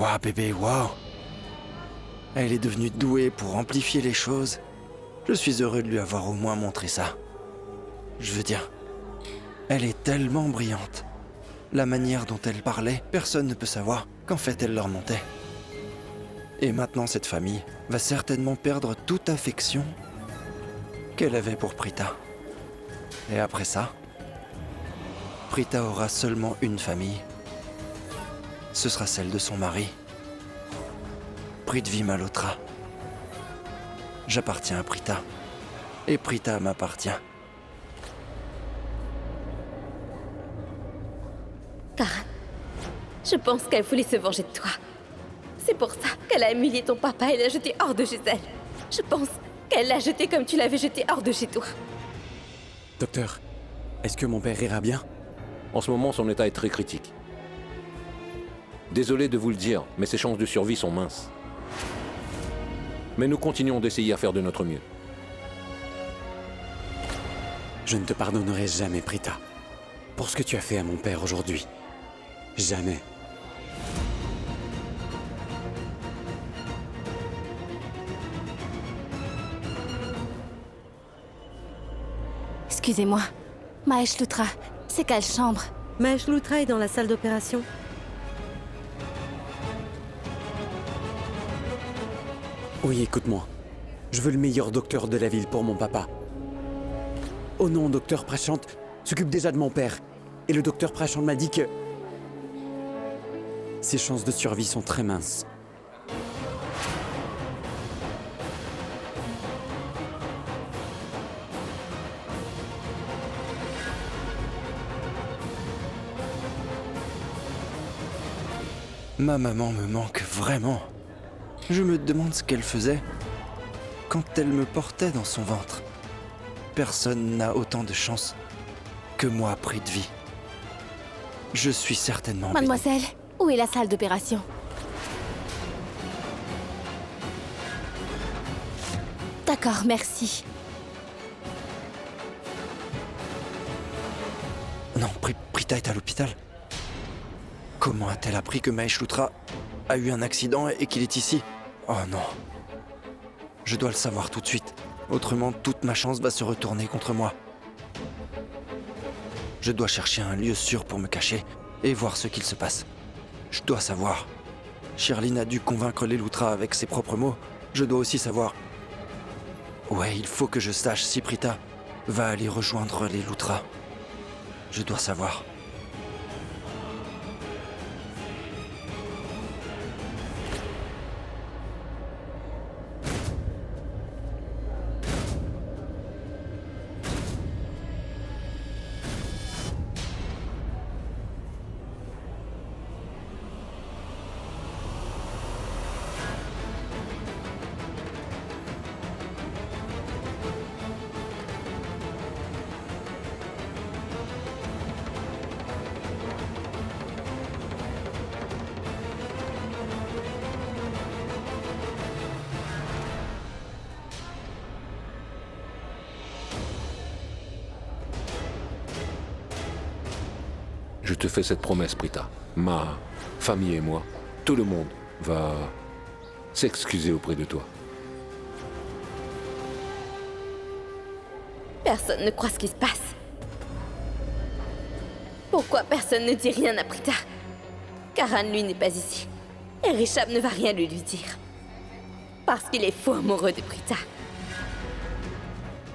Waouh, bébé, waouh. Elle est devenue douée pour amplifier les choses. Je suis heureux de lui avoir au moins montré ça. Je veux dire, elle est tellement brillante. La manière dont elle parlait, personne ne peut savoir qu'en fait elle leur mentait. Et maintenant cette famille va certainement perdre toute affection qu'elle avait pour Prita. Et après ça, Prita aura seulement une famille. Ce sera celle de son mari, Prithvi Malhotra. J'appartiens à Prita, et Prita m'appartient. Karan, je pense qu'elle voulait se venger de toi. C'est pour ça qu'elle a humilié ton papa et l'a jeté hors de chez elle. Je pense qu'elle l'a jeté comme tu l'avais jeté hors de chez toi. Docteur, est-ce que mon père ira bien? En ce moment, son état est très critique. Désolé de vous le dire, mais ses chances de survie sont minces. Mais nous continuons d'essayer à faire de notre mieux. Je ne te pardonnerai jamais, Prita, pour ce que tu as fait à mon père aujourd'hui. Jamais. Excusez-moi. Mahesh Lutra, c'est quelle chambre? Mahesh Lutra est dans la salle d'opération. Oui, écoute-moi. Je veux le meilleur docteur de la ville pour mon papa. Oh non, docteur Prashant s'occupe déjà de mon père. Et le docteur Prashant m'a dit que... ses chances de survie sont très minces. Ma maman me manque vraiment. Je me demande ce qu'elle faisait quand elle me portait dans son ventre. Personne n'a autant de chance que moi, Prithvi. Je suis certainement béni. Mademoiselle, où est la salle d'opération? D'accord, merci. Non, Prita est à l'hôpital. Comment a-t-elle appris que Mahesh Lutra a eu un accident et qu'il est ici? Oh non. Je dois le savoir tout de suite. Autrement, toute ma chance va se retourner contre moi. Je dois chercher un lieu sûr pour me cacher et voir ce qu'il se passe. Je dois savoir. Shirley a dû convaincre les Lutra avec ses propres mots. Je dois aussi savoir. Ouais, il faut que je sache si Prita va aller rejoindre les Lutra. Je dois savoir. Je te fais cette promesse, Prita. Ma famille et moi, tout le monde va s'excuser auprès de toi. Personne ne croit ce qui se passe. Pourquoi personne ne dit rien à Prita? Karan, lui, n'est pas ici. Et Rishabh ne va rien lui dire. Parce qu'il est fou amoureux de Prita.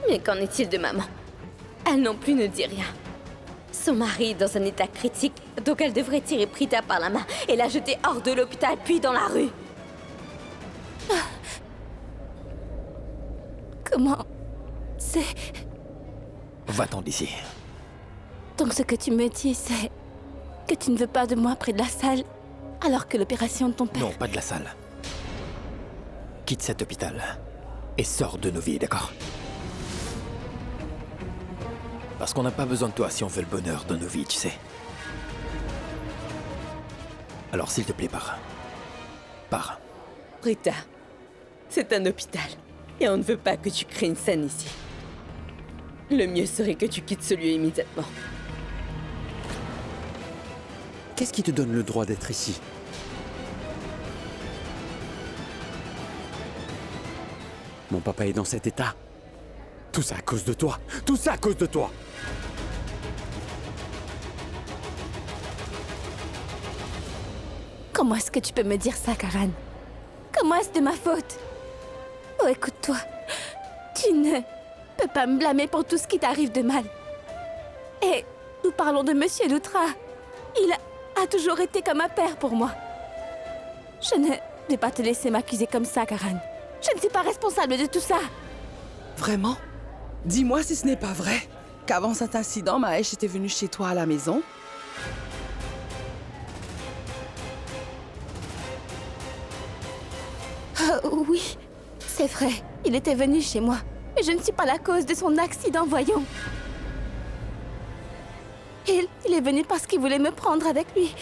Mais qu'en est-il de maman? Elle non plus ne dit rien. Son mari est dans un état critique, donc elle devrait tirer Prita par la main et la jeter hors de l'hôpital, puis dans la rue. Comment... c'est... Va-t'en d'ici. Donc ce que tu me dis, c'est... que tu ne veux pas de moi près de la salle, alors que l'opération de ton père... Non, pas de la salle. Quitte cet hôpital et sors de nos vies, d'accord? Parce qu'on n'a pas besoin de toi si on veut le bonheur de nos vies, tu sais. Alors s'il te plaît, pars. Pars. Prita, c'est un hôpital. Et on ne veut pas que tu crées une scène ici. Le mieux serait que tu quittes ce lieu immédiatement. Qu'est-ce qui te donne le droit d'être ici? Mon papa est dans cet état. Tout ça à cause de toi. Tout ça à cause de toi. Comment est-ce que tu peux me dire ça, Karan? Comment est-ce de ma faute? Oh, écoute-toi. Tu ne peux pas me blâmer pour tout ce qui t'arrive de mal. Et nous parlons de Monsieur Lutra. Il a toujours été comme un père pour moi. Je ne vais pas te laisser m'accuser comme ça, Karan. Je ne suis pas responsable de tout ça. Vraiment? Dis-moi si ce n'est pas vrai qu'avant cet incident, Mahesh était venu chez toi à la maison. Oui, c'est vrai. Il était venu chez moi. Mais je ne suis pas la cause de son accident, voyons. Il est venu parce qu'il voulait me prendre avec lui.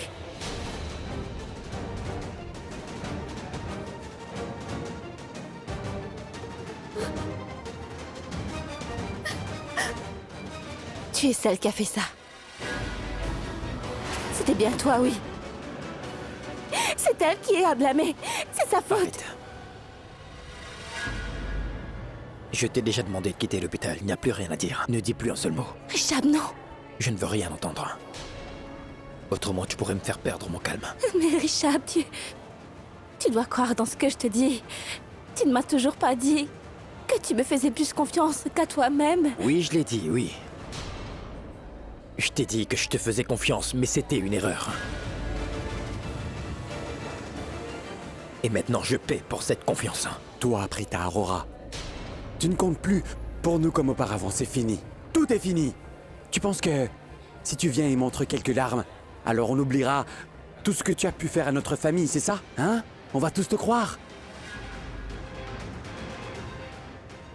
Tu es celle qui a fait ça. C'était bien toi, oui. C'est elle qui est à blâmer. C'est sa faute. Arrête. Je t'ai déjà demandé de quitter l'hôpital. Il n'y a plus rien à dire. Ne dis plus un seul mot. Richard, non. Je ne veux rien entendre. Autrement, tu pourrais me faire perdre mon calme. Mais Richard, tu dois croire dans ce que je te dis. Tu ne m'as toujours pas dit que tu me faisais plus confiance qu'à toi-même. Oui, je l'ai dit, oui. Je t'ai dit que je te faisais confiance, mais c'était une erreur. Et maintenant, je paie pour cette confiance. Toi, Prita Aurora. Tu ne comptes plus pour nous comme auparavant, c'est fini. Tout est fini. Tu penses que si tu viens et montres quelques larmes, alors on oubliera tout ce que tu as pu faire à notre famille, c'est ça? Hein? On va tous te croire.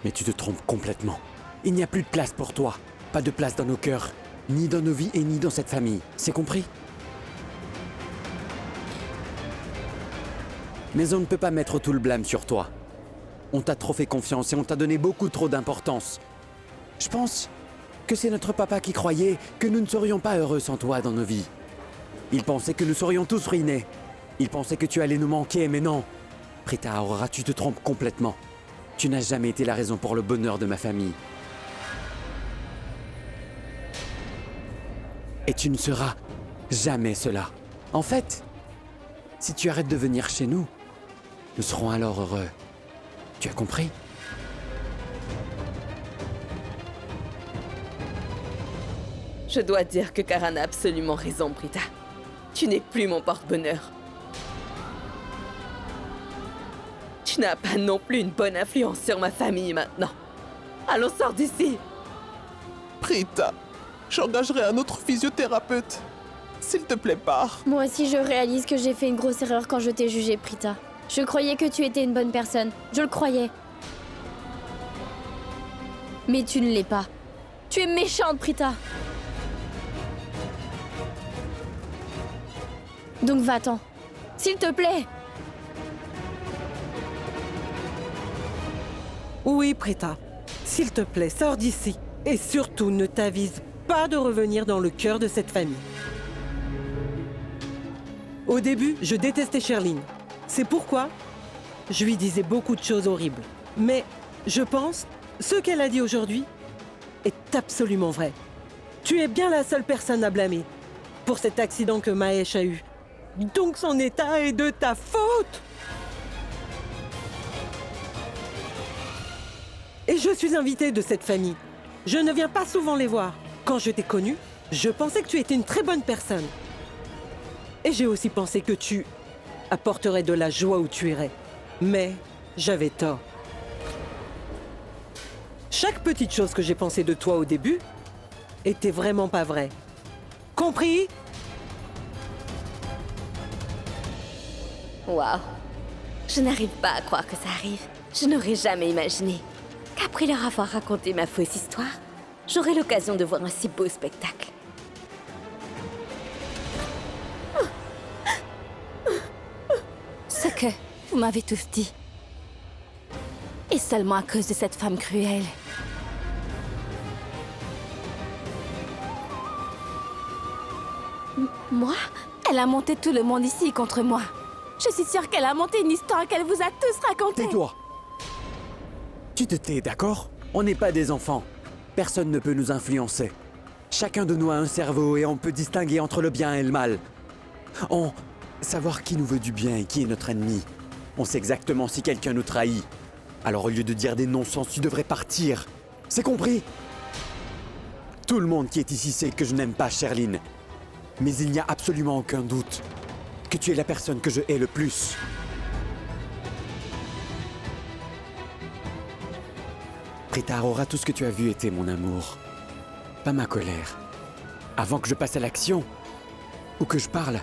Mais tu te trompes complètement. Il n'y a plus de place pour toi. Pas de place dans nos cœurs, ni dans nos vies et ni dans cette famille. C'est compris? Mais on ne peut pas mettre tout le blâme sur toi. On t'a trop fait confiance et on t'a donné beaucoup trop d'importance. Je pense que c'est notre papa qui croyait que nous ne serions pas heureux sans toi dans nos vies. Il pensait que nous serions tous ruinés. Il pensait que tu allais nous manquer, mais non. Prita Aurora, tu te trompes complètement. Tu n'as jamais été la raison pour le bonheur de ma famille. Et tu ne seras jamais cela. En fait, si tu arrêtes de venir chez nous, nous serons alors heureux. Tu as compris? Je dois dire que Karan a absolument raison, Prita. Tu n'es plus mon porte-bonheur. Tu n'as pas non plus une bonne influence sur ma famille maintenant. Allons, sors d'ici. Prita, j'engagerai un autre physiothérapeute. S'il te plaît, pars. Moi aussi, je réalise que j'ai fait une grosse erreur quand je t'ai jugée, Prita. Je croyais que tu étais une bonne personne. Je le croyais. Mais tu ne l'es pas. Tu es méchante, Prita. Donc va-t'en. S'il te plaît. Oui, Prita. S'il te plaît, sors d'ici. Et surtout, ne t'avise pas de revenir dans le cœur de cette famille. Au début, je détestais Sherline. C'est pourquoi je lui disais beaucoup de choses horribles. Mais je pense, ce qu'elle a dit aujourd'hui est absolument vrai. Tu es bien la seule personne à blâmer pour cet accident que Mahesh a eu. Donc son état est de ta faute. Et je suis invitée de cette famille. Je ne viens pas souvent les voir. Quand je t'ai connue, je pensais que tu étais une très bonne personne. Et j'ai aussi pensé que tu apporterais de la joie où tu irais. Mais j'avais tort. Chaque petite chose que j'ai pensée de toi au début était vraiment pas vraie. Compris? Waouh. Je n'arrive pas à croire que ça arrive. Je n'aurais jamais imaginé qu'après leur avoir raconté ma fausse histoire, j'aurais l'occasion de voir un si beau spectacle. Ce que vous m'avez tous dit. Et seulement à cause de cette femme cruelle. Moi? Elle a monté tout le monde ici contre moi. Je suis sûre qu'elle a monté une histoire qu'elle vous a tous racontée. Tais-toi! Tu te tais, d'accord? On n'est pas des enfants. Personne ne peut nous influencer. Chacun de nous a un cerveau et on peut distinguer entre le bien et le mal. On... Savoir qui nous veut du bien et qui est notre ennemi. On sait exactement si quelqu'un nous trahit. Alors au lieu de dire des non-sens, tu devrais partir. C'est compris? Tout le monde qui est ici sait que je n'aime pas Sherline. Mais il n'y a absolument aucun doute que tu es la personne que je hais le plus. Prita Aurora, tout ce que tu as vu était mon amour. Pas ma colère. Avant que je passe à l'action, ou que je parle,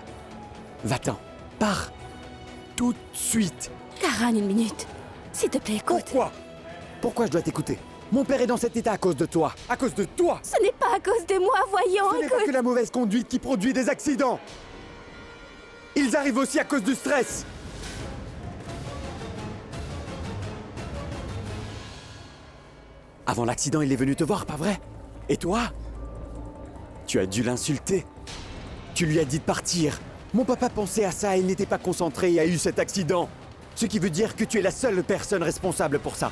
va-t'en, pars. Tout de suite. Karan, une minute. S'il te plaît, écoute. Pourquoi je dois t'écouter? Mon père est dans cet état à cause de toi. À cause de toi. Ce n'est pas à cause de moi, voyons, Ce n'est pas que la mauvaise conduite qui produit des accidents. Ils arrivent aussi à cause du stress. Avant l'accident, il est venu te voir, pas vrai? Et toi? Tu as dû l'insulter. Tu lui as dit de partir. Mon papa pensait à ça et il n'était pas concentré et a eu cet accident. Ce qui veut dire que tu es la seule personne responsable pour ça.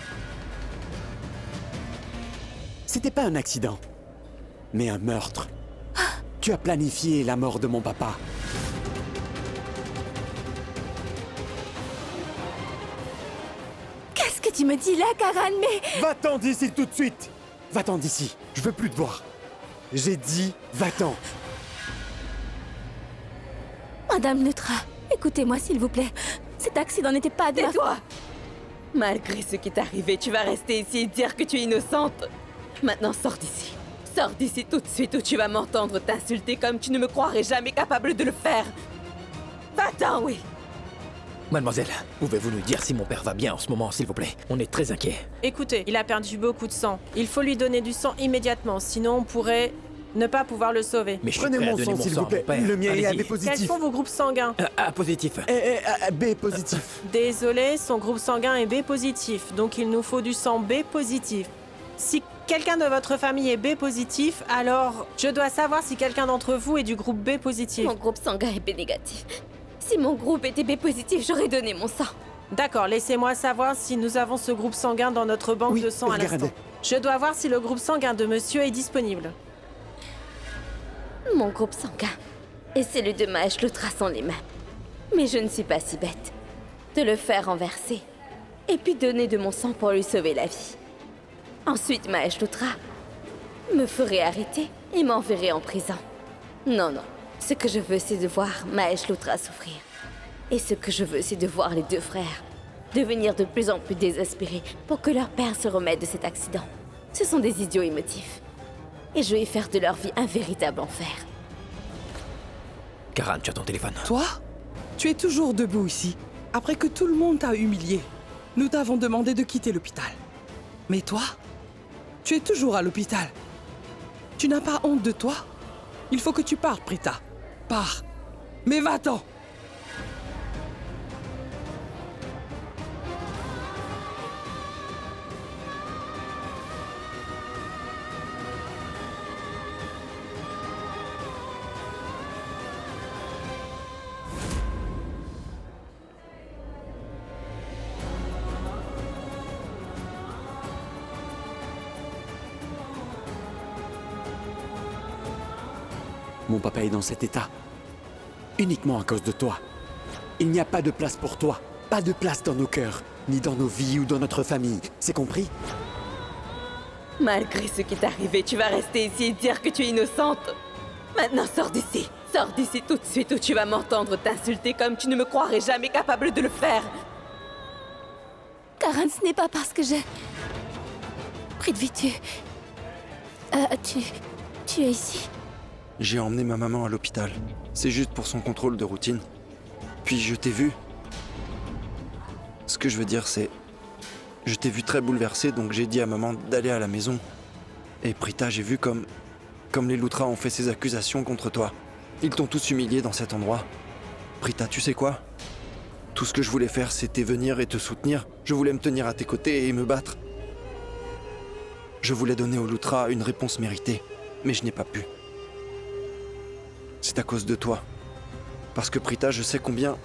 C'était pas un accident, mais un meurtre. Tu as planifié la mort de mon papa. Qu'est-ce que tu me dis là, Karan, mais... Va-t'en d'ici tout de suite. Va-t'en d'ici. Je veux plus te voir. J'ai dit va-t'en. Madame Lutra, écoutez-moi s'il vous plaît. Cet accident n'était pas de ma faute. Tais-toi! Malgré ce qui est arrivé, tu vas rester ici et dire que tu es innocente. Maintenant, sors d'ici. Sors d'ici tout de suite ou tu vas m'entendre t'insulter comme tu ne me croirais jamais capable de le faire. Va-t'en, oui! Mademoiselle, pouvez-vous nous dire si mon père va bien en ce moment, s'il vous plaît? On est très inquiets. Écoutez, il a perdu beaucoup de sang. Il faut lui donner du sang immédiatement, sinon on pourrait ne pas pouvoir le sauver. Mais je suis Prenez prêt à mon donner sang, mon s'il sang vous à plaît. mon père. Le mien est Allez-y. AB positif. Quels sont vos groupes sanguins? A positif. B positif. Désolé, son groupe sanguin est B positif, donc il nous faut du sang B positif. Si quelqu'un de votre famille est B positif, alors je dois savoir si quelqu'un d'entre vous est du groupe B positif. Mon groupe sanguin est B négatif. Si mon groupe était B positif, j'aurais donné mon sang. D'accord, laissez-moi savoir si nous avons ce groupe sanguin dans notre banque de sang à regardez. l'instant. Je dois voir si le groupe sanguin de monsieur est disponible. Mon groupe sanguin et celui de Mahesh Lutra sont les mêmes. Mais je ne suis pas si bête de le faire renverser et puis donner de mon sang pour lui sauver la vie. Ensuite, Mahesh Lutra me ferait arrêter et m'enverrait en prison. Non, non. Ce que je veux, c'est de voir Mahesh Lutra souffrir. Et ce que je veux, c'est de voir les deux frères devenir de plus en plus désespérés pour que leur père se remette de cet accident. Ce sont des idiots émotifs. Et je vais faire de leur vie un véritable enfer. Karan, tu as ton téléphone. Toi? Tu es toujours debout ici, après que tout le monde t'a humilié. Nous t'avons demandé de quitter l'hôpital. Mais toi? Tu es toujours à l'hôpital. Tu n'as pas honte de toi? Il faut que tu partes, Prita. Pars. Mais va-t'en! Mon papa est dans cet état. Uniquement à cause de toi. Il n'y a pas de place pour toi. Pas de place dans nos cœurs, ni dans nos vies ou dans notre famille. C'est compris? Malgré ce qui est arrivé, tu vas rester ici et dire que tu es innocente. Maintenant, sors d'ici. Sors d'ici tout de suite ou tu vas m'entendre t'insulter comme tu ne me croirais jamais capable de le faire. Karan, ce n'est pas parce que je... Prithvi, tu es ici? J'ai emmené ma maman à l'hôpital. C'est juste pour son contrôle de routine. Puis je t'ai vu. Ce que je veux dire, c'est... Je t'ai vu très bouleversé, donc j'ai dit à maman d'aller à la maison. Et Prita, j'ai vu comme les Lutra ont fait ces accusations contre toi. Ils t'ont tous humilié dans cet endroit. Prita, tu sais quoi? Tout ce que je voulais faire, c'était venir et te soutenir. Je voulais me tenir à tes côtés et me battre. Je voulais donner aux Lutra une réponse méritée, mais je n'ai pas pu. C'est à cause de toi. Parce que Prita, je sais combien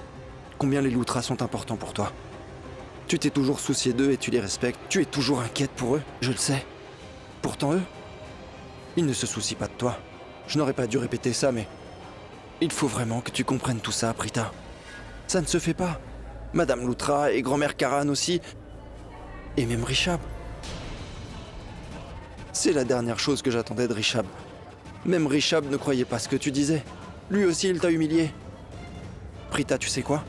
les Lutra sont importants pour toi. Tu t'es toujours soucié d'eux et tu les respectes. Tu es toujours inquiète pour eux, je le sais. Pourtant eux, ils ne se soucient pas de toi. Je n'aurais pas dû répéter ça, mais... il faut vraiment que tu comprennes tout ça, Prita. Ça ne se fait pas. Madame Loutra et grand-mère Karan aussi. Et même Rishab. C'est la dernière chose que j'attendais de Rishab. Même Rishab ne croyait pas ce que tu disais. Lui aussi, il t'a humilié. Prita, tu sais quoi?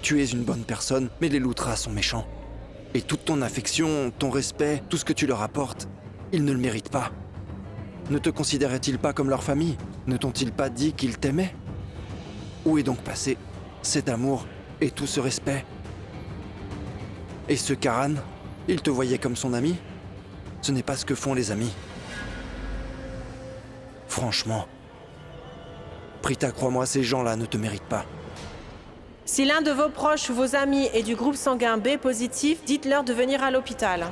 Tu es une bonne personne, mais les Loutras sont méchants. Et toute ton affection, ton respect, tout ce que tu leur apportes, ils ne le méritent pas. Ne te considéraient-ils pas comme leur famille? Ne t'ont-ils pas dit qu'ils t'aimaient? Où est donc passé cet amour et tout ce respect? Et ce Karan, il te voyait comme son ami? Ce n'est pas ce que font les amis. Franchement. Prita, crois-moi, ces gens-là ne te méritent pas. Si l'un de vos proches ou vos amis est du groupe sanguin B positif, dites-leur de venir à l'hôpital.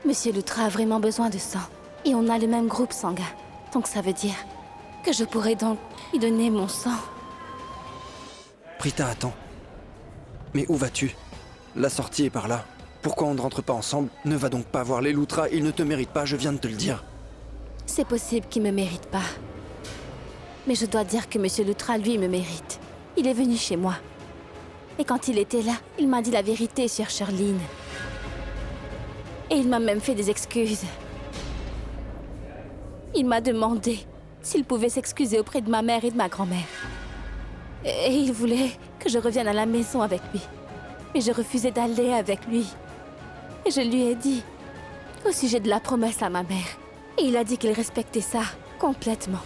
Monsieur Loutra a vraiment besoin de sang. Et on a le même groupe sanguin. Donc ça veut dire que je pourrais donc lui donner mon sang. Prita, attends. Mais où vas-tu? La sortie est par là. Pourquoi on ne rentre pas ensemble? Ne va donc pas voir les Loutras, ils ne te méritent pas, je viens de te le dire. C'est possible qu'il me mérite pas. Mais je dois dire que Monsieur Loutra, lui, me mérite. Il est venu chez moi. Et quand il était là, il m'a dit la vérité sur Charline. Et il m'a même fait des excuses. Il m'a demandé s'il pouvait s'excuser auprès de ma mère et de ma grand-mère. Et il voulait que je revienne à la maison avec lui. Mais je refusais d'aller avec lui. Et je lui ai dit au sujet de la promesse à ma mère. Et il a dit qu'il respectait ça complètement.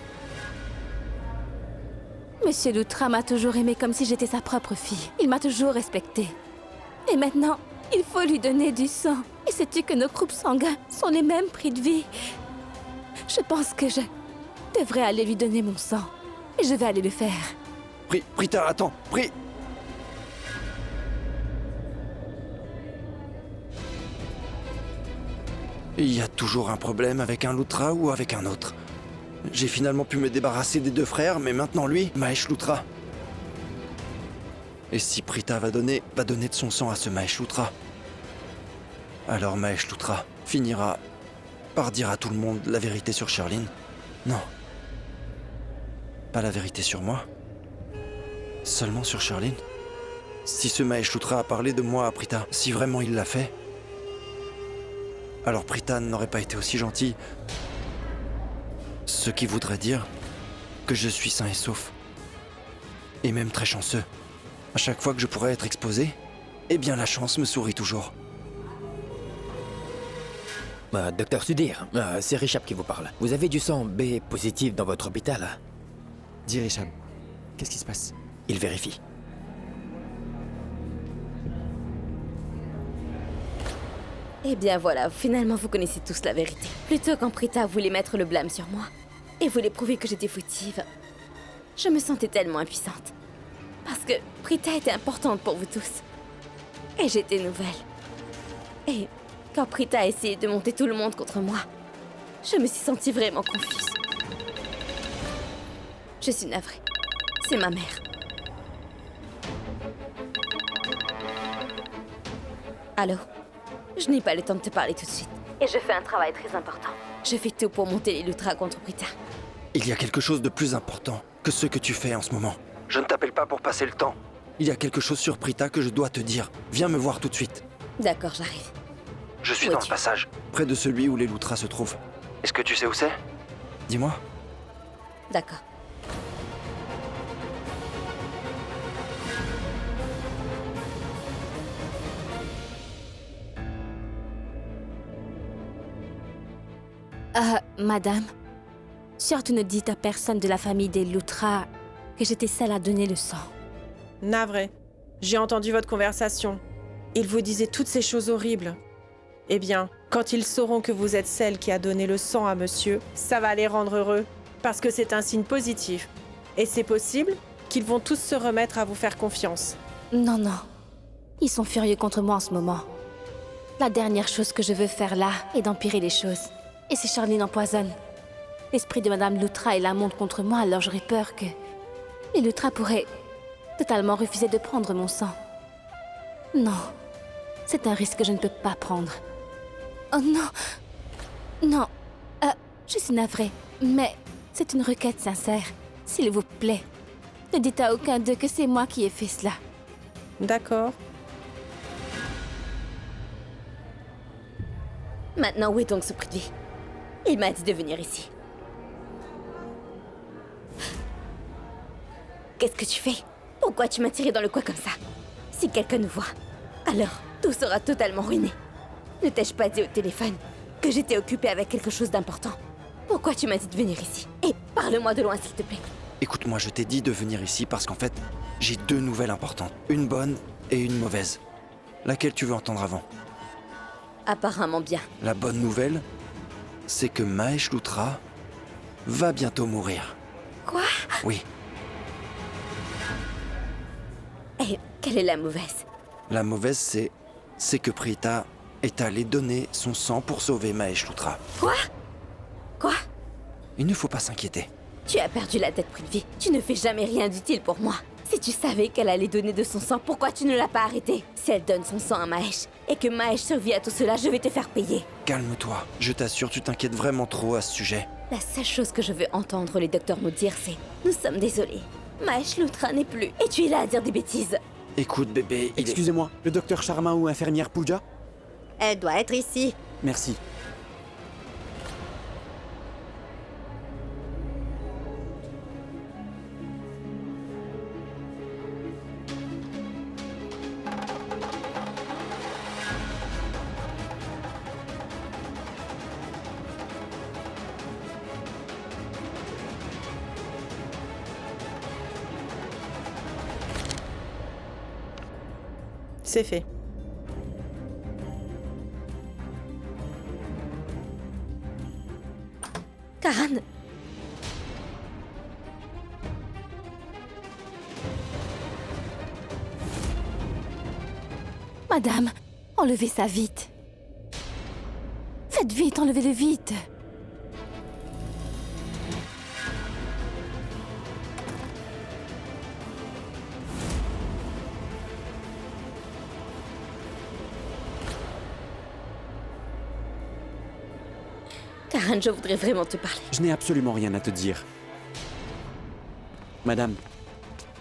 Monsieur Loutra m'a toujours aimé comme si j'étais sa propre fille. Il m'a toujours respectée. Et maintenant, il faut lui donner du sang. Et sais-tu que nos groupes sanguins sont les mêmes prix de vie? Je pense que je devrais aller lui donner mon sang. Et je vais aller le faire. Prita, attends, Il y a toujours un problème avec un Loutra ou avec un autre. J'ai finalement pu me débarrasser des deux frères, mais maintenant lui, Mahesh Loutra. Et si Prita va donner de son sang à ce Mahesh Loutra, alors Mahesh Loutra finira par dire à tout le monde la vérité sur Charline. Non. Pas la vérité sur moi. Seulement sur Charline. Si ce Mahesh Loutra a parlé de moi à Prita, si vraiment il l'a fait, alors Prita n'aurait pas été aussi gentil. Ce qui voudrait dire que je suis sain et sauf. Et même très chanceux. À chaque fois que je pourrais être exposé, eh bien la chance me sourit toujours. Docteur Sudhir, c'est Rishab qui vous parle. Vous avez du sang B positif dans votre hôpital? Dis Rishab, qu'est-ce qui se passe? Il vérifie. Eh bien voilà, finalement vous connaissez tous la vérité. Plutôt quand Prita voulait mettre le blâme sur moi et voulait prouver que j'étais fautive, je me sentais tellement impuissante. Parce que Prita était importante pour vous tous. Et j'étais nouvelle. Et quand Prita a essayé de monter tout le monde contre moi, je me suis sentie vraiment confuse. Je suis navrée. C'est ma mère. Allô? Je n'ai pas le temps de te parler tout de suite. Et je fais un travail très important. Je fais tout pour monter les Loutras contre Prita. Il y a quelque chose de plus important que ce que tu fais en ce moment. Je ne t'appelle pas pour passer le temps. Il y a quelque chose sur Prita que je dois te dire. Viens me voir tout de suite. D'accord, j'arrive. Je suis dans le passage, près de celui où les Loutras se trouvent. Est-ce que tu sais où c'est? Dis-moi. D'accord. Madame, surtout ne dites à personne de la famille des Loutra que j'étais celle à donner le sang. Navré, j'ai entendu votre conversation. Ils vous disaient toutes ces choses horribles. Eh bien, quand ils sauront que vous êtes celle qui a donné le sang à monsieur, ça va les rendre heureux, parce que c'est un signe positif. Et c'est possible qu'ils vont tous se remettre à vous faire confiance. Non, non. Ils sont furieux contre moi en ce moment. La dernière chose que je veux faire là est d'empirer les choses. Et si Charline empoisonne l'esprit de Madame Loutra et la monte contre moi, alors j'aurais peur que les Loutra pourraient totalement refuser de prendre mon sang. Non, C'est un risque que je ne peux pas prendre. Oh non! Non! Je suis navrée, mais c'est une requête sincère. S'il vous plaît, ne dites à aucun d'eux que c'est moi qui ai fait cela. D'accord. Maintenant, où est donc ce Prithvi? Il m'a dit de venir ici. Qu'est-ce que tu fais? Pourquoi tu m'as tiré dans le coin comme ça? Si quelqu'un nous voit, alors tout sera totalement ruiné. Ne t'ai-je pas dit au téléphone que j'étais occupée avec quelque chose d'important? Pourquoi tu m'as dit de venir ici? Et parle-moi de loin, s'il te plaît. Écoute-moi, je t'ai dit de venir ici parce qu'en fait, j'ai 2 nouvelles importantes. Une bonne et une mauvaise. Laquelle tu veux entendre avant? Apparemment bien. La bonne nouvelle, c'est que Mahesh Luthra va bientôt mourir. Quoi? Oui, Et quelle est la mauvaise? la mauvaise, c'est que Prita est allée donner son sang pour sauver Mahesh Luthra. Quoi? Quoi? Il ne faut pas s'inquiéter. Tu as perdu la tête, Prithvi. Tu ne fais jamais rien d'utile pour moi. Si tu savais qu'elle allait donner de son sang, pourquoi tu ne l'as pas arrêtée? Si elle donne son sang à Mahesh et que Mahesh survit à tout cela, je vais te faire payer. Calme-toi, je t'assure, tu t'inquiètes vraiment trop à ce sujet. La seule chose que je veux entendre les docteurs me dire, c'est « Nous sommes désolés. Mahesh Luthra n'est plus. » Et tu es là à dire des bêtises. Écoute, bébé, il est... Excusez-moi, le docteur Sharma ou infirmière Pooja? Elle doit être ici. Merci. C'est fait. Karan. Madame, enlevez ça vite. Faites vite, enlevez-le vite. Karan, je voudrais vraiment te parler. Je n'ai absolument rien à te dire. Madame,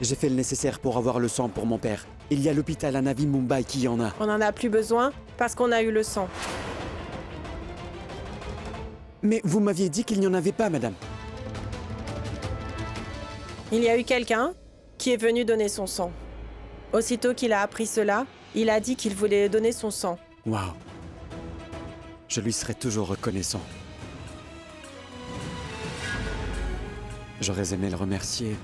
j'ai fait le nécessaire pour avoir le sang pour mon père. Il y a l'hôpital à Navi Mumbai qui en a. On n'en a plus besoin parce qu'on a eu le sang. Mais vous m'aviez dit qu'il n'y en avait pas, madame. Il y a eu quelqu'un qui est venu donner son sang. Aussitôt qu'il a appris cela, il a dit qu'il voulait donner son sang. Waouh. Je lui serai toujours reconnaissant. J'aurais aimé le remercier.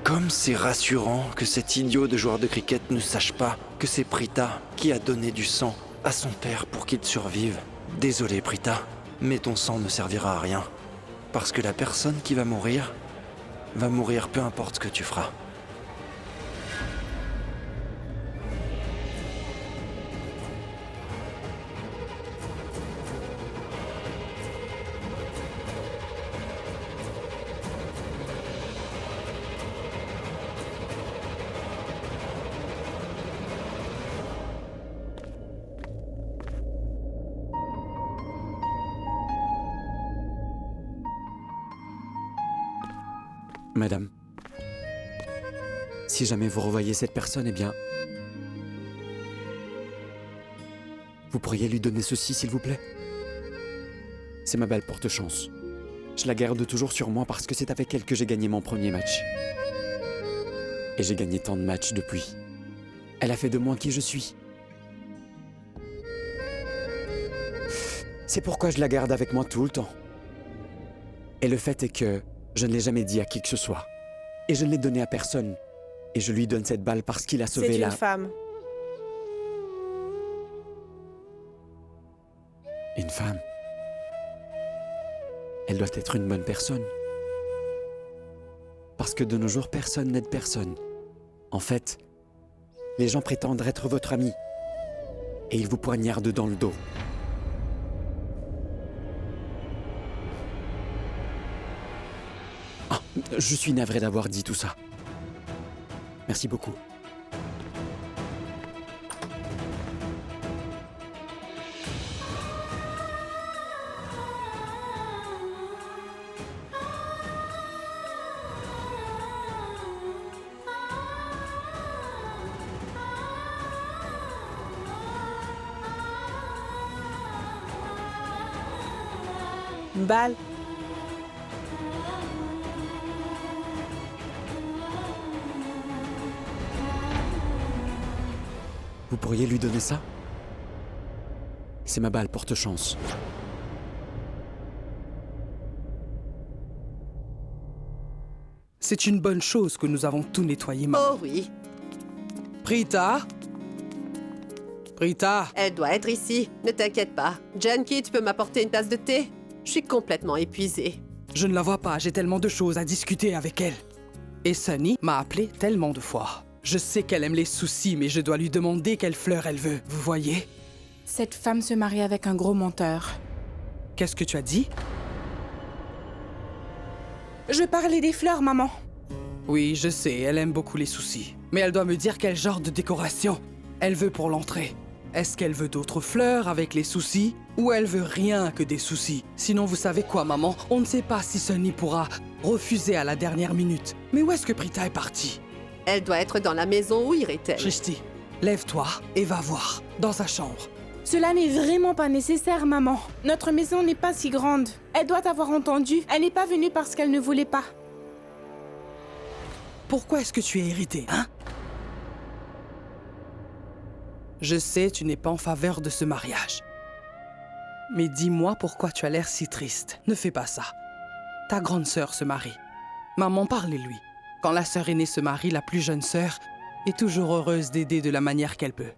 Comme c'est rassurant que cet idiot de joueur de cricket ne sache pas que c'est Prita qui a donné du sang à son père pour qu'il survive. Désolé Prita, mais ton sang ne servira à rien. Parce que la personne qui va mourir peu importe ce que tu feras. Madame, si jamais vous revoyez cette personne, eh bien... Vous pourriez lui donner ceci, s'il vous plaît? C'est ma balle porte-chance. Je la garde toujours sur moi parce que c'est avec elle que j'ai gagné mon premier match. Et j'ai gagné tant de matchs depuis. Elle a fait de moi qui je suis. C'est pourquoi je la garde avec moi tout le temps. Et le fait est que je ne l'ai jamais dit à qui que ce soit. Et je ne l'ai donné à personne. Et je lui donne cette balle parce qu'il a sauvé C'est la... une femme. Une femme. Elle doit être une bonne personne. Parce que de nos jours, personne n'aide personne. En fait, les gens prétendent être votre ami. Et ils vous poignardent dans le dos. Ah, je suis navré d'avoir dit tout ça. Merci beaucoup. Une balle. Vous pourriez lui donner ça? C'est ma balle porte-chance. C'est une bonne chose que nous avons tout nettoyé, maman. Oh oui, Prita? Prita? elle doit être ici. Ne t'inquiète pas. Janky, tu peux m'apporter une tasse de thé? Je suis complètement épuisée. Je ne la vois pas, j'ai tellement de choses à discuter avec elle. Et Sunny m'a appelé tellement de fois. Je sais qu'elle aime les soucis, mais je dois lui demander quelle fleur elle veut, vous voyez? Cette femme se marie avec un gros menteur. Qu'est-ce que tu as dit? Je parlais des fleurs, maman. Oui, je sais, elle aime beaucoup les soucis. Mais elle doit me dire quel genre de décoration elle veut pour l'entrée. Est-ce qu'elle veut d'autres fleurs avec les soucis? Ou elle veut rien que des soucis? Sinon, vous savez quoi, maman? On ne sait pas si Sunny pourra refuser à la dernière minute. Mais où est-ce que Prita est partie? Elle doit être dans la maison. Où irait-elle? Shristi, lève-toi et va voir, dans sa chambre. Cela n'est vraiment pas nécessaire, maman. Notre maison n'est pas si grande. Elle doit avoir entendu. Elle n'est pas venue parce qu'elle ne voulait pas. Pourquoi est-ce que tu es irritée, hein? Je sais, tu n'es pas en faveur de ce mariage. Mais dis-moi pourquoi tu as l'air si triste. Ne fais pas ça. Ta grande sœur se marie. Maman, parlez-lui. Quand la sœur aînée se marie, la plus jeune sœur est toujours heureuse d'aider de la manière qu'elle peut.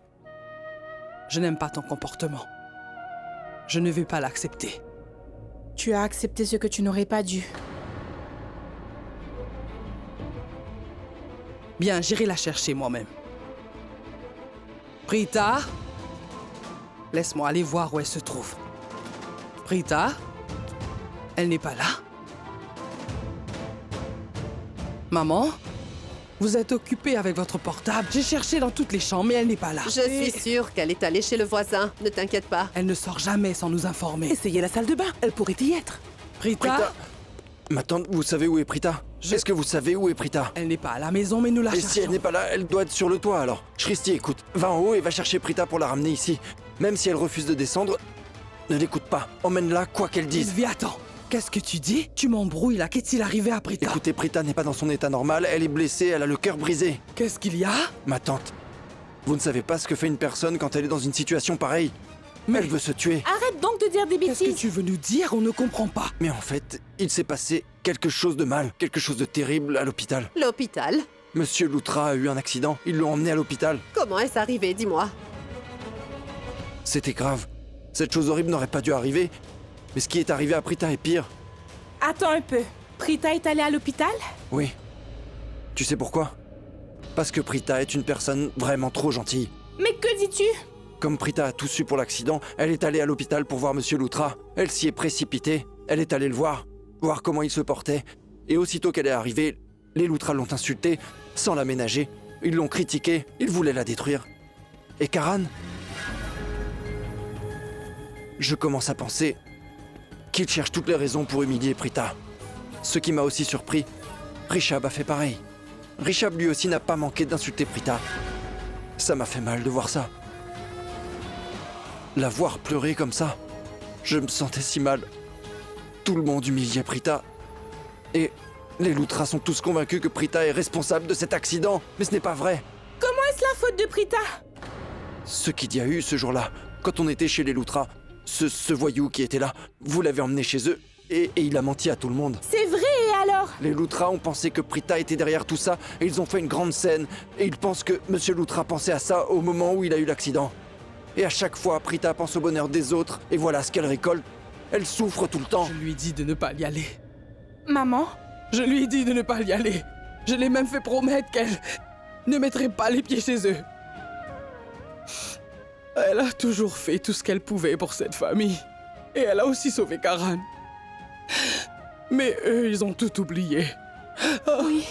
Je n'aime pas ton comportement. Je ne vais pas l'accepter. Tu as accepté ce que tu n'aurais pas dû. Bien, j'irai la chercher moi-même. Prita? Laisse-moi aller voir où elle se trouve. Prita? Elle n'est pas là? Maman? Vous êtes occupée avec votre portable. J'ai cherché dans toutes les chambres, mais elle n'est pas là. Je suis sûre qu'elle est allée chez le voisin. Ne t'inquiète pas. Elle ne sort jamais sans nous informer. Essayez la salle de bain, elle pourrait y être. Prita? Prita? Ma tante, vous savez où est Prita? Est-ce que vous savez où est Prita? Elle n'est pas à la maison, mais nous la Et cherchons. si elle n'est pas là, elle doit être sur le toit alors. Shristi, écoute, va en haut et va chercher Prita pour la ramener ici. Même si elle refuse de descendre, ne l'écoute pas. Emmène-la quoi qu'elle dise. Sylvie, attends. Qu'est-ce que tu dis? Tu m'embrouilles là. Qu'est-il arrivé à Prita? Écoutez, Prita n'est pas dans son état normal, elle est blessée, elle a le cœur brisé. Qu'est-ce qu'il y a? Ma tante, vous ne savez pas ce que fait une personne quand elle est dans une situation pareille. Elle veut se tuer. Arrête donc de dire des Qu'est-ce que bêtises. tu veux nous dire? On ne comprend pas. Mais en fait, il s'est passé quelque chose de mal, quelque chose de terrible à l'hôpital. L'hôpital? Monsieur Loutra a eu un accident, ils l'ont emmené à l'hôpital. Comment est-ce arrivé, dis-moi? C'était grave. Cette chose horrible n'aurait pas dû arriver. Mais ce qui est arrivé à Prita est pire. Attends un peu. Prita est allée à l'hôpital? Oui. Tu sais pourquoi? Parce que Prita est une personne vraiment trop gentille. Mais que dis-tu? Comme Prita a tout su pour l'accident, elle est allée à l'hôpital pour voir Monsieur Loutra. Elle s'y est précipitée. Elle est allée le voir comment il se portait. Et aussitôt qu'elle est arrivée, les Loutra l'ont insultée, sans la ménager. Ils l'ont critiquée, ils voulaient la détruire. Et Karan? Je commence à penser qu'il cherche toutes les raisons pour humilier Prita. Ce qui m'a aussi surpris, Rishab a fait pareil. Rishab lui aussi n'a pas manqué d'insulter Prita. Ça m'a fait mal de voir ça. La voir pleurer comme ça, je me sentais si mal. Tout le monde humiliait Prita. Et les Loutras sont tous convaincus que Prita est responsable de cet accident. Mais ce n'est pas vrai. Comment est-ce la faute de Prita? Ce qu'il y a eu ce jour-là, quand on était chez les Loutras, ce voyou qui était là, vous l'avez emmené chez eux et il a menti à tout le monde. C'est vrai, et alors? Les Loutras ont pensé que Prita était derrière tout ça et ils ont fait une grande scène. Et ils pensent que Monsieur Loutra pensait à ça au moment où il a eu l'accident. Et à chaque fois, Prita pense au bonheur des autres et voilà ce qu'elle récolte. Elle souffre tout le temps. Je lui ai dit de ne pas y aller. Maman? Je lui ai dit de ne pas y aller. Je l'ai même fait promettre qu'elle ne mettrait pas les pieds chez eux. Elle a toujours fait tout ce qu'elle pouvait pour cette famille. Et elle a aussi sauvé Karan. Mais eux, ils ont tout oublié. Oui.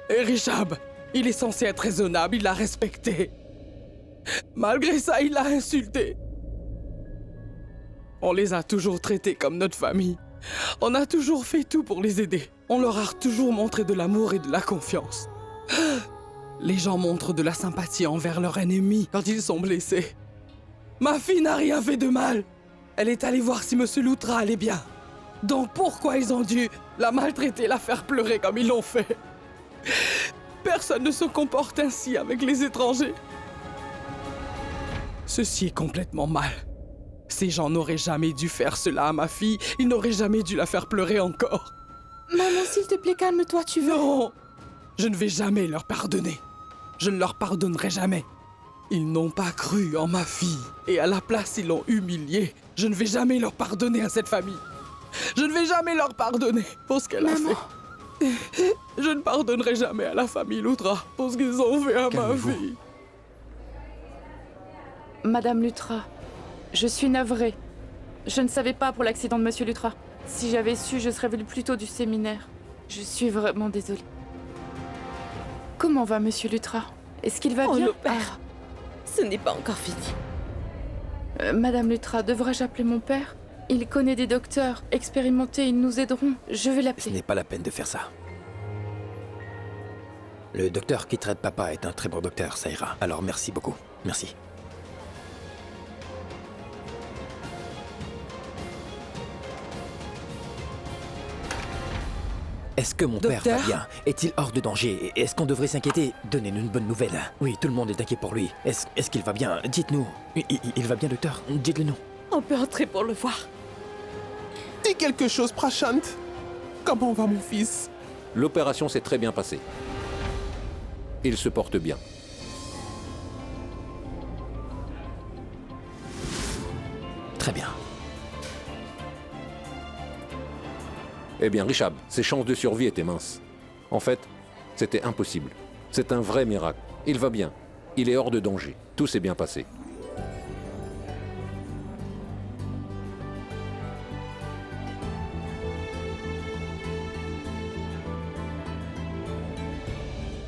Et Rishab, il est censé être raisonnable, il l'a respecté. Malgré ça, il l'a insulté. On les a toujours traités comme notre famille. On a toujours fait tout pour les aider. On leur a toujours montré de l'amour et de la confiance. Les gens montrent de la sympathie envers leurs ennemis quand ils sont blessés. Ma fille n'a rien fait de mal. Elle est allée voir si Monsieur Loutra allait bien. Donc pourquoi ils ont dû la maltraiter, la faire pleurer comme ils l'ont fait? Personne ne se comporte ainsi avec les étrangers. Ceci est complètement mal. Ces gens n'auraient jamais dû faire cela à ma fille. Ils n'auraient jamais dû la faire pleurer encore. Maman, s'il te plaît, calme-toi, tu veux? Non! Je ne vais jamais leur pardonner. Je ne leur pardonnerai jamais. Ils n'ont pas cru en ma fille. Et à la place, ils l'ont humiliée. Je ne vais jamais leur pardonner à cette famille. Je ne vais jamais leur pardonner pour ce qu'elle a fait. Je ne pardonnerai jamais à la famille Loutra pour ce qu'ils ont fait à ma fille. Madame Lutra, je suis navrée. Je ne savais pas pour l'accident de Monsieur Lutra. Si j'avais su, je serais venue plus tôt du séminaire. Je suis vraiment désolée. Comment va Monsieur Lutra? Est-ce qu'il va bien? Le père, ce n'est pas encore fini. Madame Lutra, devrais-je appeler mon père? Il connaît des docteurs expérimentés, ils nous aideront. Je vais l'appeler. Ce n'est pas la peine de faire ça. Le docteur qui traite papa est un très bon docteur, ça ira. Alors merci beaucoup. Merci. Est-ce que mon père va bien? Est-il hors de danger? Est-ce qu'on devrait s'inquiéter? Donnez-nous une bonne nouvelle. Oui, tout le monde est inquiet pour lui. Est-ce qu'il va bien? Dites-nous. Il va bien, docteur? Dites-le nous. On peut entrer pour le voir. Dis quelque chose, Prashant. Comment va mon fils? L'opération s'est très bien passée. Il se porte bien. Très bien. Eh bien, Rishab, ses chances de survie étaient minces. En fait, c'était impossible. C'est un vrai miracle. Il va bien. Il est hors de danger. Tout s'est bien passé.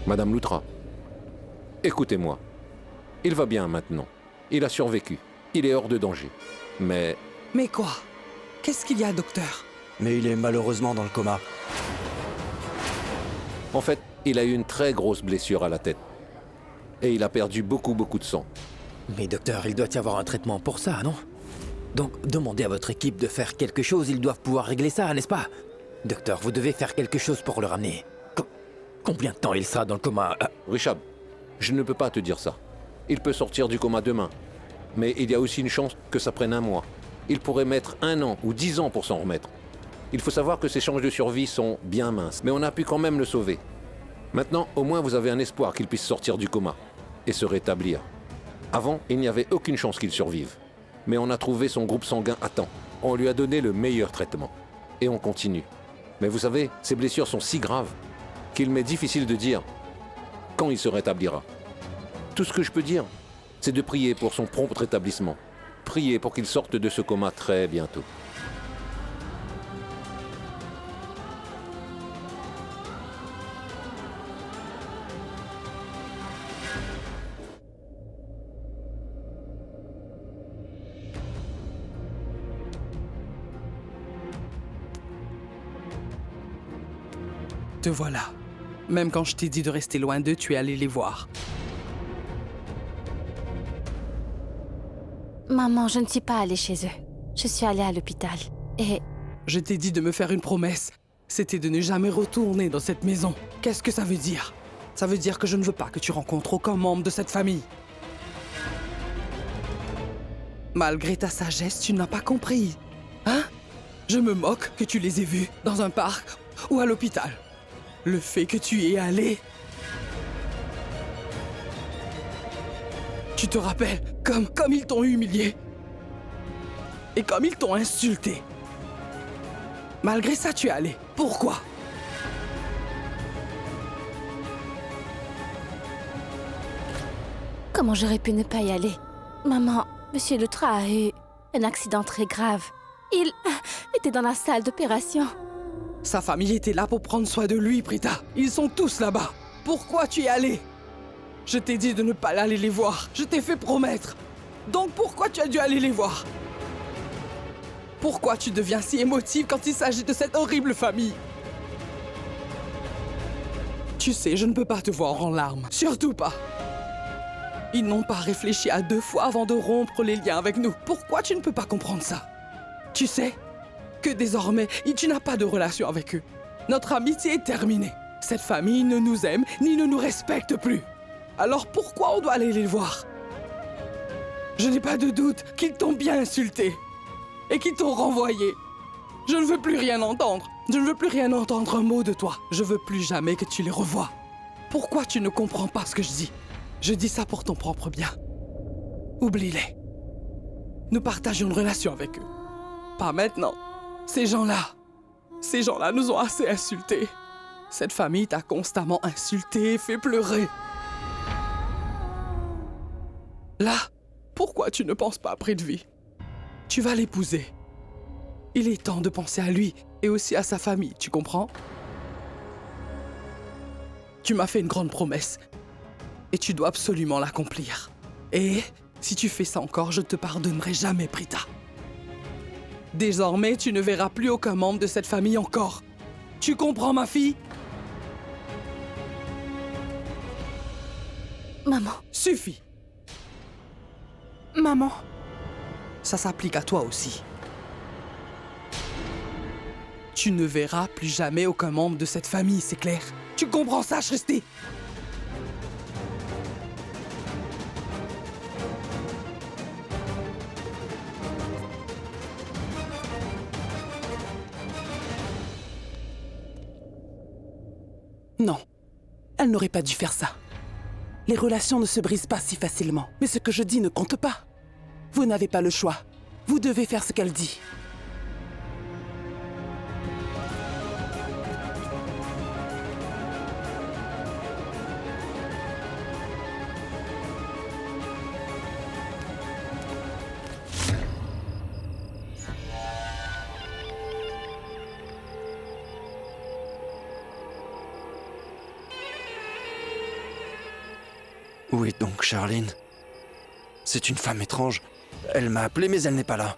Madame Loutra, écoutez-moi. Il va bien maintenant. Il a survécu. Il est hors de danger. Mais... Mais quoi? Qu'est-ce qu'il y a, docteur? Mais il est malheureusement dans le coma. En fait, il a eu une très grosse blessure à la tête. Et il a perdu beaucoup de sang. Mais docteur, il doit y avoir un traitement pour ça, non? Donc, demandez à votre équipe de faire quelque chose, ils doivent pouvoir régler ça, n'est-ce pas? Docteur, vous devez faire quelque chose pour le ramener. Combien de temps il sera dans le coma? Rishab, je ne peux pas te dire ça. Il peut sortir du coma demain. Mais il y a aussi une chance que ça prenne 1 mois. Il pourrait mettre 1 an ou 10 ans pour s'en remettre. Il faut savoir que ses chances de survie sont bien minces, mais on a pu quand même le sauver. Maintenant, au moins vous avez un espoir qu'il puisse sortir du coma et se rétablir. Avant, il n'y avait aucune chance qu'il survive. Mais on a trouvé son groupe sanguin à temps. On lui a donné le meilleur traitement. Et on continue. Mais vous savez, ses blessures sont si graves qu'il m'est difficile de dire quand il se rétablira. Tout ce que je peux dire, c'est de prier pour son prompt rétablissement. Prier pour qu'il sorte de ce coma très bientôt. Te voilà. Même quand je t'ai dit de rester loin d'eux, tu es allé les voir. Maman, je ne suis pas allée chez eux. Je suis allée à l'hôpital. Et Je t'ai dit de me faire une promesse. C'était de ne jamais retourner dans cette maison. Qu'est-ce que ça veut dire? Ça veut dire que je ne veux pas que tu rencontres aucun membre de cette famille. Malgré ta sagesse, tu n'as pas compris. Hein? Je me moque que tu les aies vus dans un parc ou à l'hôpital. Le fait que tu y es allé... Tu te rappelles comme ils t'ont humilié. Et comme ils t'ont insulté. Malgré ça, tu es allé. Pourquoi? Comment j'aurais pu ne pas y aller? Maman, Monsieur Lutra a eu un accident très grave. Il était dans la salle d'opération. Sa famille était là pour prendre soin de lui, Prita. Ils sont tous là-bas. Pourquoi tu y es allé? Je t'ai dit de ne pas aller les voir. Je t'ai fait promettre. Donc pourquoi tu as dû aller les voir? Pourquoi tu deviens si émotive quand il s'agit de cette horrible famille? Tu sais, je ne peux pas te voir en larmes. Surtout pas. Ils n'ont pas réfléchi à 2 fois avant de rompre les liens avec nous. Pourquoi tu ne peux pas comprendre ça? Tu sais que désormais, tu n'as pas de relation avec eux. Notre amitié est terminée. Cette famille ne nous aime ni ne nous respecte plus. Alors pourquoi on doit aller les voir? Je n'ai pas de doute qu'ils t'ont bien insulté et qu'ils t'ont renvoyé. Je ne veux plus rien entendre. Je ne veux plus rien entendre un mot de toi. Je veux plus jamais que tu les revoies. Pourquoi tu ne comprends pas ce que je dis? Je dis ça pour ton propre bien. Oublie-les. Nous partageons une relation avec eux. Pas maintenant. Ces gens-là nous ont assez insultés. Cette famille t'a constamment insulté et fait pleurer. Là, pourquoi tu ne penses pas à Prithvi? Tu vas l'épouser. Il est temps de penser à lui et aussi à sa famille, tu comprends? Tu m'as fait une grande promesse et tu dois absolument l'accomplir. Et si tu fais ça encore, je te pardonnerai jamais, Prita. Désormais, tu ne verras plus aucun membre de cette famille encore. Tu comprends, ma fille? Maman. Suffit. Maman. Ça s'applique à toi aussi. Tu ne verras plus jamais aucun membre de cette famille, c'est clair? Tu comprends ça, Shrishti? Non, elle n'aurait pas dû faire ça. Les relations ne se brisent pas si facilement. Mais ce que je dis ne compte pas. Vous n'avez pas le choix. Vous devez faire ce qu'elle dit. Où est donc Charline? C'est une femme étrange. Elle m'a appelé mais elle n'est pas là.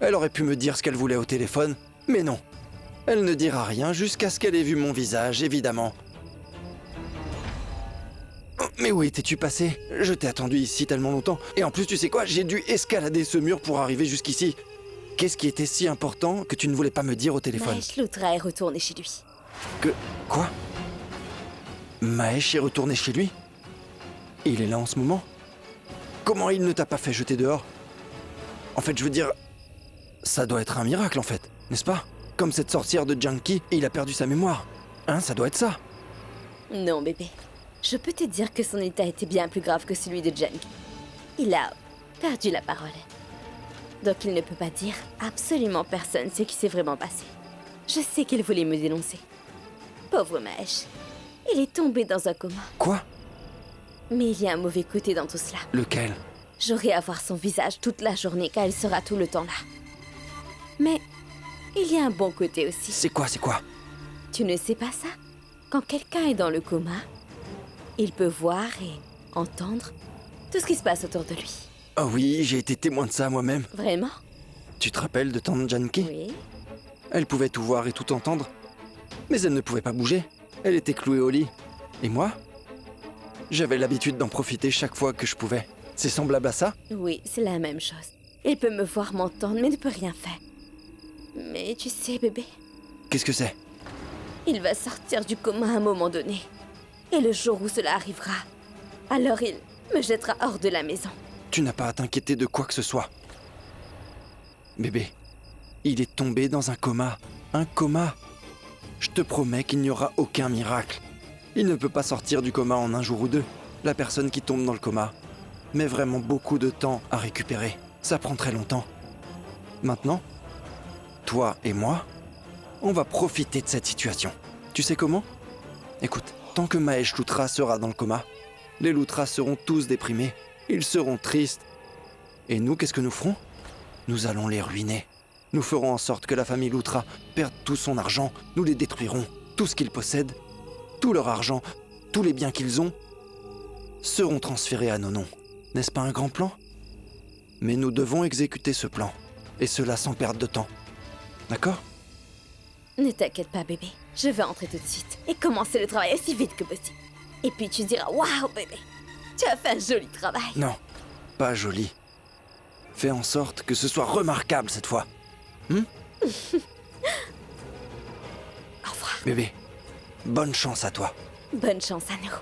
Elle aurait pu me dire ce qu'elle voulait au téléphone, mais non. Elle ne dira rien jusqu'à ce qu'elle ait vu mon visage, évidemment. Oh, mais où étais-tu passé? Je t'ai attendu ici tellement longtemps. Et en plus, tu sais quoi? J'ai dû escalader ce mur pour arriver jusqu'ici. Qu'est-ce qui était si important que tu ne voulais pas me dire au téléphone? Mahesh Lutra est retourné chez lui. Quoi? Mahesh est retourné chez lui? Il est là en ce moment? Comment il ne t'a pas fait jeter dehors? En fait, je veux dire... Ça doit être un miracle, en fait, n'est-ce pas? Comme cette sorcière de Janki, il a perdu sa mémoire. Hein, ça doit être ça. Non, bébé. Je peux te dire que son état était bien plus grave que celui de Janki. Il a perdu la parole. Donc il ne peut pas dire absolument personne ce qui s'est vraiment passé. Je sais qu'il voulait me dénoncer. Pauvre Mahesh. Il est tombé dans un coma. Quoi? Mais il y a un mauvais côté dans tout cela. Lequel? J'aurai à voir son visage toute la journée car il sera tout le temps là. Mais il y a un bon côté aussi. C'est quoi? Tu ne sais pas ça? Quand quelqu'un est dans le coma, il peut voir et entendre tout ce qui se passe autour de lui. Oh oui, j'ai été témoin de ça moi-même. Vraiment? Tu te rappelles de tante Janki? Oui. Elle pouvait tout voir et tout entendre. Mais elle ne pouvait pas bouger. Elle était clouée au lit. Et moi? J'avais l'habitude d'en profiter chaque fois que je pouvais. C'est semblable à ça? Oui, c'est la même chose. Il peut me voir, m'entendre, mais ne peut rien faire. Mais tu sais, bébé, Qu'est-ce que c'est? il va sortir du coma à un moment donné. Et le jour où cela arrivera, alors il me jettera hors de la maison. Tu n'as pas à t'inquiéter de quoi que ce soit. Bébé, il est tombé dans un coma. Un coma. Je te promets qu'il n'y aura aucun miracle. Il ne peut pas sortir du coma en un jour ou deux. La personne qui tombe dans le coma met vraiment beaucoup de temps à récupérer. Ça prend très longtemps. Maintenant, toi et moi, on va profiter de cette situation. Tu sais comment? Écoute, tant que Mahesh Luthra sera dans le coma, les Luthra seront tous déprimés. Ils seront tristes. Et nous, qu'est-ce que nous ferons? Nous allons les ruiner. Nous ferons en sorte que la famille Luthra perde tout son argent. Nous les détruirons. Tout ce qu'ils possèdent, tout leur argent, tous les biens qu'ils ont, seront transférés à nos noms. N'est-ce pas un grand plan? Mais nous devons exécuter ce plan. Et cela sans perdre de temps. D'accord? Ne t'inquiète pas, bébé. Je vais entrer tout de suite et commencer le travail aussi vite que possible. Et puis tu diras, waouh, bébé, tu as fait un joli travail. Non, pas joli. Fais en sorte que ce soit remarquable cette fois. Au revoir. Bébé, bonne chance à toi. Bonne chance à nous.